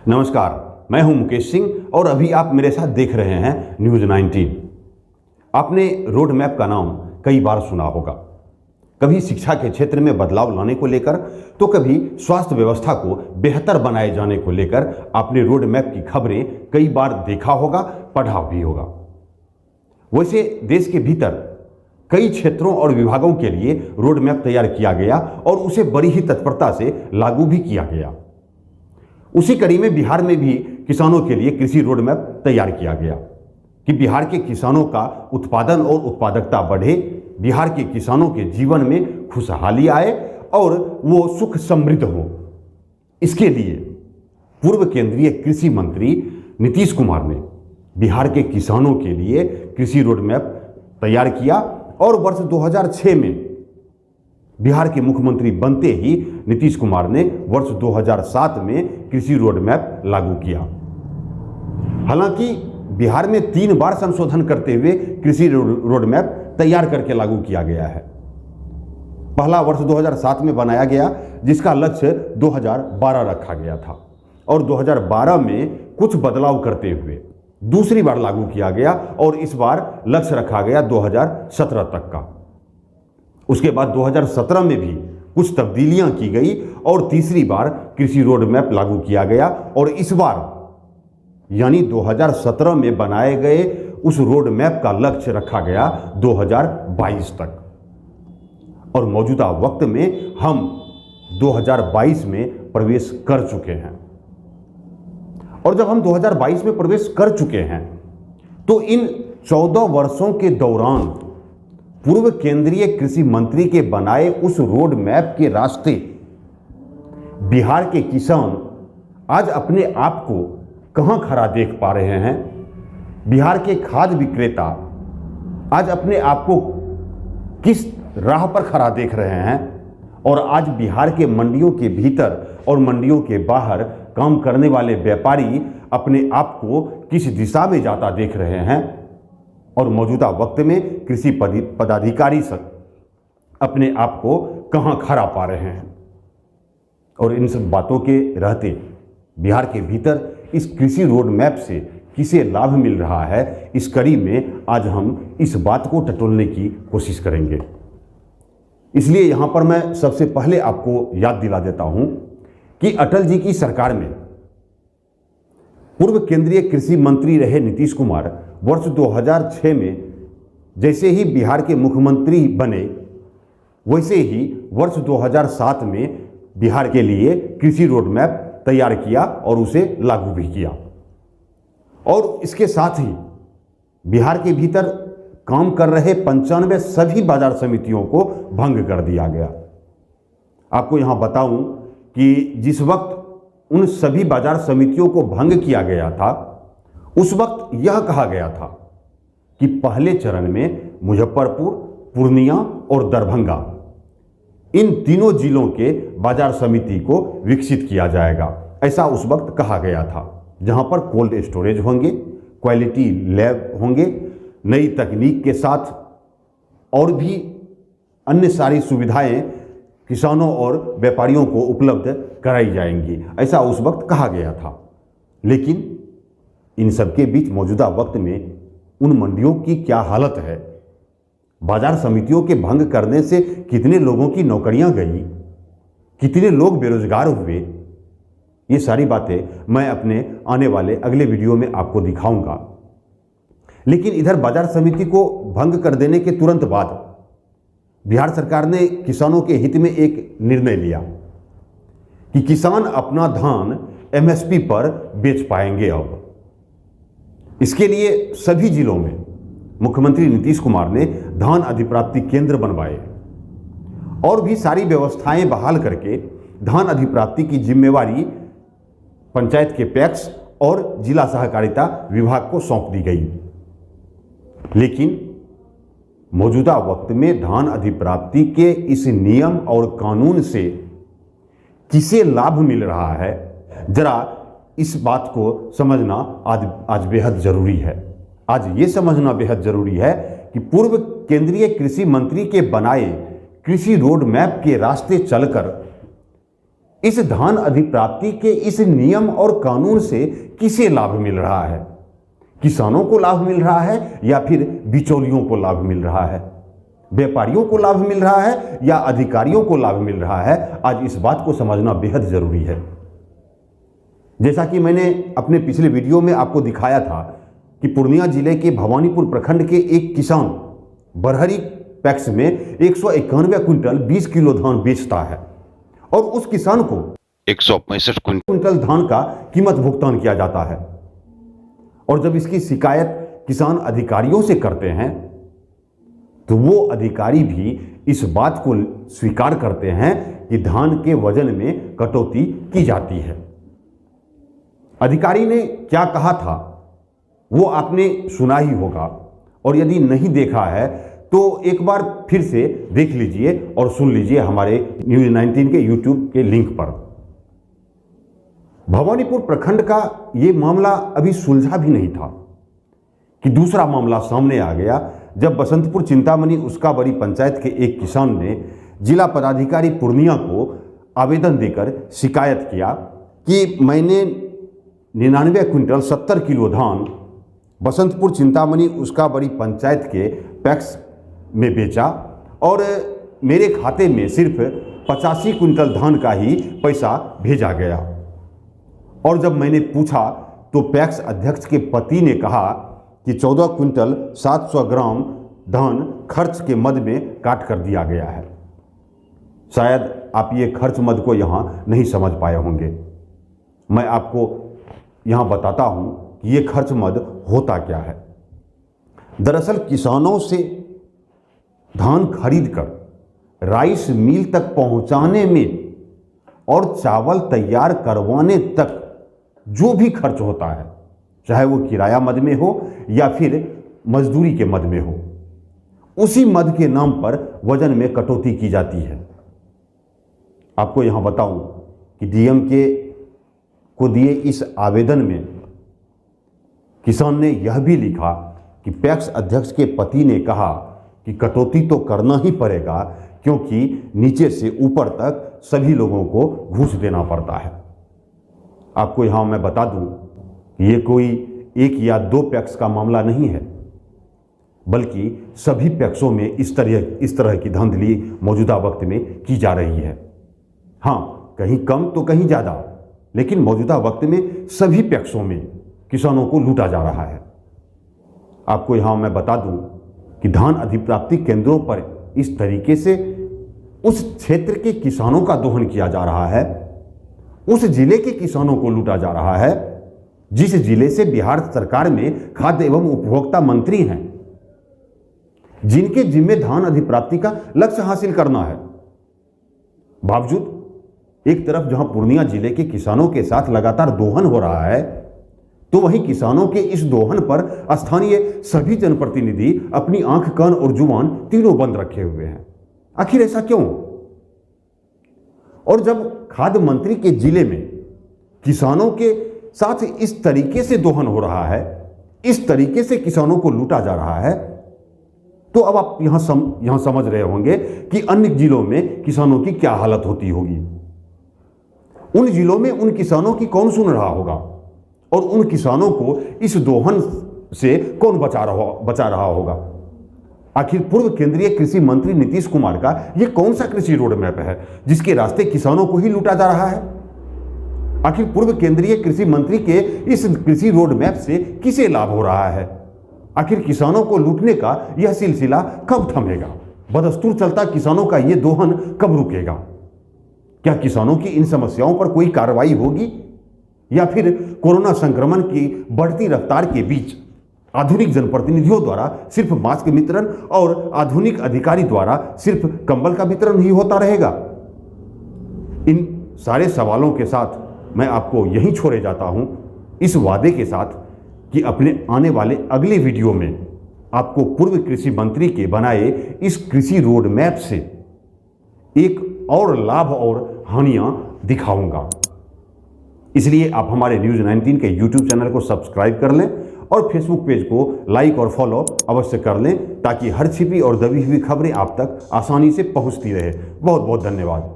नमस्कार, मैं हूं मुकेश सिंह और अभी आप मेरे साथ देख रहे हैं न्यूज़ 19। आपने रोड मैप का नाम कई बार सुना होगा, कभी शिक्षा के क्षेत्र में बदलाव लाने को लेकर, तो कभी स्वास्थ्य व्यवस्था को बेहतर बनाए जाने को लेकर आपने रोड मैप की खबरें कई बार देखा होगा, पढ़ा भी होगा। वैसे देश के भीतर कई क्षेत्रों और विभागों के लिए रोड मैप तैयार किया गया और उसे बड़ी ही तत्परता से लागू भी किया गया। उसी कड़ी में बिहार में भी किसानों के लिए कृषि रोड मैप तैयार किया गया कि बिहार के किसानों का उत्पादन और उत्पादकता बढ़े, बिहार के किसानों के जीवन में खुशहाली आए और वो सुख समृद्ध हो। इसके लिए पूर्व केंद्रीय कृषि मंत्री नीतीश कुमार ने बिहार के किसानों के लिए कृषि रोड मैप तैयार किया और वर्ष 2006 में बिहार के मुख्यमंत्री बनते ही नीतीश कुमार ने वर्ष 2007 में कृषि रोड मैप लागू किया। हालांकि बिहार में 3 बार संशोधन करते हुए कृषि रोड मैप तैयार करके लागू किया गया है। पहला वर्ष 2007 में बनाया गया, जिसका लक्ष्य 2012 रखा गया था और 2012 में कुछ बदलाव करते हुए दूसरी बार लागू किया गया और इस बार लक्ष्य रखा गया 2017 तक का। उसके बाद 2017 में भी कुछ तब्दीलियां की गई और तीसरी बार कृषि रोड मैप लागू किया गया और इस बार यानी 2017 में बनाए गए उस रोड मैप का लक्ष्य रखा गया 2022 तक और मौजूदा वक्त में हम 2022 में प्रवेश कर चुके हैं। और जब हम 2022 में प्रवेश कर चुके हैं तो इन 14 वर्षों के दौरान पूर्व केंद्रीय कृषि मंत्री के बनाए उस रोड मैप के रास्ते बिहार के किसान आज अपने आप को कहां खड़ा देख पा रहे हैं। बिहार के खाद्य विक्रेता आज अपने आप को किस राह पर खड़ा देख रहे हैं और आज बिहार के मंडियों के भीतर और मंडियों के बाहर काम करने वाले व्यापारी अपने आप को किस दिशा में जाता देख रहे हैं और मौजूदा वक्त में कृषि पदाधिकारी अपने आप को कहां खड़ा पा रहे हैं। और इन सब बातों के रहते बिहार के भीतर इस कृषि रोड मैप से किसे लाभ मिल रहा है, इस कड़ी में आज हम इस बात को टटोलने की कोशिश करेंगे। इसलिए यहां पर मैं सबसे पहले आपको याद दिला देता हूं कि अटल जी की सरकार में पूर्व केंद्रीय कृषि मंत्री रहे नीतीश कुमार वर्ष 2006 में जैसे ही बिहार के मुख्यमंत्री बने, वैसे ही वर्ष 2007 में बिहार के लिए कृषि रोड मैप तैयार किया और उसे लागू भी किया। और इसके साथ ही बिहार के भीतर काम कर रहे 95 सभी बाजार समितियों को भंग कर दिया गया। आपको यहां बताऊं कि जिस वक्त उन सभी बाजार समितियों को भंग किया गया था, उस वक्त यह कहा गया था कि पहले चरण में मुजफ्फरपुर, पूर्णिया और दरभंगा इन तीनों जिलों के बाजार समिति को विकसित किया जाएगा, ऐसा उस वक्त कहा गया था, जहां पर कोल्ड स्टोरेज होंगे, क्वालिटी लैब होंगे, नई तकनीक के साथ और भी अन्य सारी सुविधाएं किसानों और व्यापारियों को उपलब्ध कराई जाएंगी, ऐसा उस वक्त कहा गया था। लेकिन इन सबके बीच मौजूदा वक्त में उन मंडियों की क्या हालत है, बाजार समितियों के भंग करने से कितने लोगों की नौकरियां गई, कितने लोग बेरोजगार हुए, ये सारी बातें मैं अपने आने वाले अगले वीडियो में आपको दिखाऊंगा। लेकिन इधर बाजार समिति को भंग कर देने के तुरंत बाद बिहार सरकार ने किसानों के हित में एक निर्णय लिया कि किसान अपना धान एमएसपी पर बेच पाएंगे। अब इसके लिए सभी जिलों में मुख्यमंत्री नीतीश कुमार ने धान अधिप्राप्ति केंद्र बनवाए और भी सारी व्यवस्थाएं बहाल करके धान अधिप्राप्ति की जिम्मेवारी पंचायत के पैक्स और जिला सहकारिता विभाग को सौंप दी गई। लेकिन मौजूदा वक्त में धान अधिप्राप्ति के इस नियम और कानून से किसे लाभ मिल रहा है, जरा इस बात को समझना आज बेहद जरूरी है। आज ये समझना बेहद जरूरी है कि पूर्व केंद्रीय कृषि मंत्री के बनाए कृषि रोड मैप के रास्ते चलकर इस धान अधिप्राप्ति के इस नियम और कानून से किसे लाभ मिल रहा है? किसानों को लाभ मिल रहा है या फिर बिचौलियों को लाभ मिल रहा है? व्यापारियों को लाभ मिल रहा है या अधिकारियों को लाभ मिल रहा है? आज इस बात को समझना बेहद जरूरी है। जैसा कि मैंने अपने पिछले वीडियो में आपको दिखाया था कि पूर्णिया जिले के भवानीपुर प्रखंड के एक किसान बरहरी पैक्स में 191 क्विंटल 20 किलो धान बेचता है और उस किसान को 165 क्विंटल धान का कीमत भुगतान किया जाता है। और जब इसकी शिकायत किसान अधिकारियों से करते हैं तो वो अधिकारी भी इस बात को स्वीकार करते हैं कि धान के वजन में कटौती की जाती है। अधिकारी ने क्या कहा था वो आपने सुना ही होगा, और यदि नहीं देखा है तो एक बार फिर से देख लीजिए और सुन लीजिए हमारे न्यूज़ 19 के यूट्यूब के लिंक पर। भवानीपुर प्रखंड का ये मामला अभी सुलझा भी नहीं था कि दूसरा मामला सामने आ गया, जब बसंतपुर चिंतामणि उसका बड़ी पंचायत के एक किसान ने जिला पदाधिकारी पूर्णिया को आवेदन देकर शिकायत किया कि मैंने 99 क्विंटल 70 किलो धान बसंतपुर चिंतामणि उसका बड़ी पंचायत के पैक्स में बेचा और मेरे खाते में सिर्फ 85 क्विंटल धान का ही पैसा भेजा गया। और जब मैंने पूछा तो पैक्स अध्यक्ष के पति ने कहा कि 14 क्विंटल 700 ग्राम धान खर्च के मद में काट कर दिया गया है। शायद आप ये खर्च मद को यहाँ नहीं समझ पाए होंगे। मैं आपको यहाँ बताता हूँ कि ये खर्च मद होता क्या है। दरअसल किसानों से धान खरीदकर राइस मिल तक पहुँचाने में और चावल तैयार करवाने तक जो भी खर्च होता है, चाहे वो किराया मद में हो या फिर मजदूरी के मद में हो, उसी मद के नाम पर वजन में कटौती की जाती है। आपको यहाँ बताऊं कि डीएमके को दिए इस आवेदन में किसान ने यह भी लिखा कि पैक्स अध्यक्ष के पति ने कहा कि कटौती तो करना ही पड़ेगा क्योंकि नीचे से ऊपर तक सभी लोगों को घूस देना पड़ता है। आपको यहाँ मैं बता दूं कि ये कोई एक या दो पैक्स का मामला नहीं है, बल्कि सभी पैक्सों में इस तरह की धांधली मौजूदा वक्त में की जा रही है। हाँ, कहीं कम तो कहीं ज़्यादा, लेकिन मौजूदा वक्त में सभी पैक्सों में किसानों को लूटा जा रहा है। आपको यहाँ मैं बता दूं कि धान अधिप्राप्ति केंद्रों पर इस तरीके से उस क्षेत्र के किसानों का दोहन किया जा रहा है, उस जिले के किसानों को लूटा जा रहा है जिस जिले से बिहार सरकार में खाद्य एवं उपभोक्ता मंत्री हैं, जिनके जिम्मे धान अधिप्राप्ति का लक्ष्य हासिल करना है। बावजूद एक तरफ जहां पूर्णिया जिले के किसानों के साथ लगातार दोहन हो रहा है, तो वहीं किसानों के इस दोहन पर स्थानीय सभी जनप्रतिनिधि अपनी आंख, कान और जुबान तीनों बंद रखे हुए हैं। आखिर ऐसा क्यों? और जब खाद्य मंत्री के जिले में किसानों के साथ इस तरीके से दोहन हो रहा है, इस तरीके से किसानों को लूटा जा रहा है, तो अब आप यहां समझ रहे होंगे कि अन्य जिलों में किसानों की क्या हालत होती होगी। उन जिलों में उन किसानों की कौन सुन रहा होगा और उन किसानों को इस दोहन से कौन बचा रहा होगा। आखिर पूर्व केंद्रीय कृषि मंत्री नीतीश कुमार का यह कौन सा कृषि रोड मैप है जिसके रास्ते किसानों को ही लूटा जा रहा है? आखिर पूर्व केंद्रीय कृषि मंत्री के इस कृषि रोड मैप से किसे लाभ हो रहा है? आखिर किसानों को लूटने का यह सिलसिला कब थमेगा? बदस्तूर चलता किसानों का यह दोहन कब रुकेगा? क्या किसानों की इन समस्याओं पर कोई कार्रवाई होगी या फिर कोरोना संक्रमण की बढ़ती रफ्तार के बीच आधुनिक जनप्रतिनिधियों द्वारा सिर्फ मास्क वितरण और आधुनिक अधिकारी द्वारा सिर्फ कंबल का वितरण ही होता रहेगा? इन सारे सवालों के साथ मैं आपको यहीं छोड़े जाता हूं, इस वादे के साथ कि अपने आने वाले अगले वीडियो में आपको पूर्व कृषि मंत्री के बनाए इस कृषि रोड मैप से एक और लाभ और हानियां दिखाऊंगा। इसलिए आप हमारे न्यूज़ 19 के यूट्यूब चैनल को सब्सक्राइब कर लें और फेसबुक पेज को लाइक और फॉलो अवश्य कर लें ताकि हर छिपी और दबी हुई खबरें आप तक आसानी से पहुंचती रहे। बहुत बहुत धन्यवाद।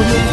में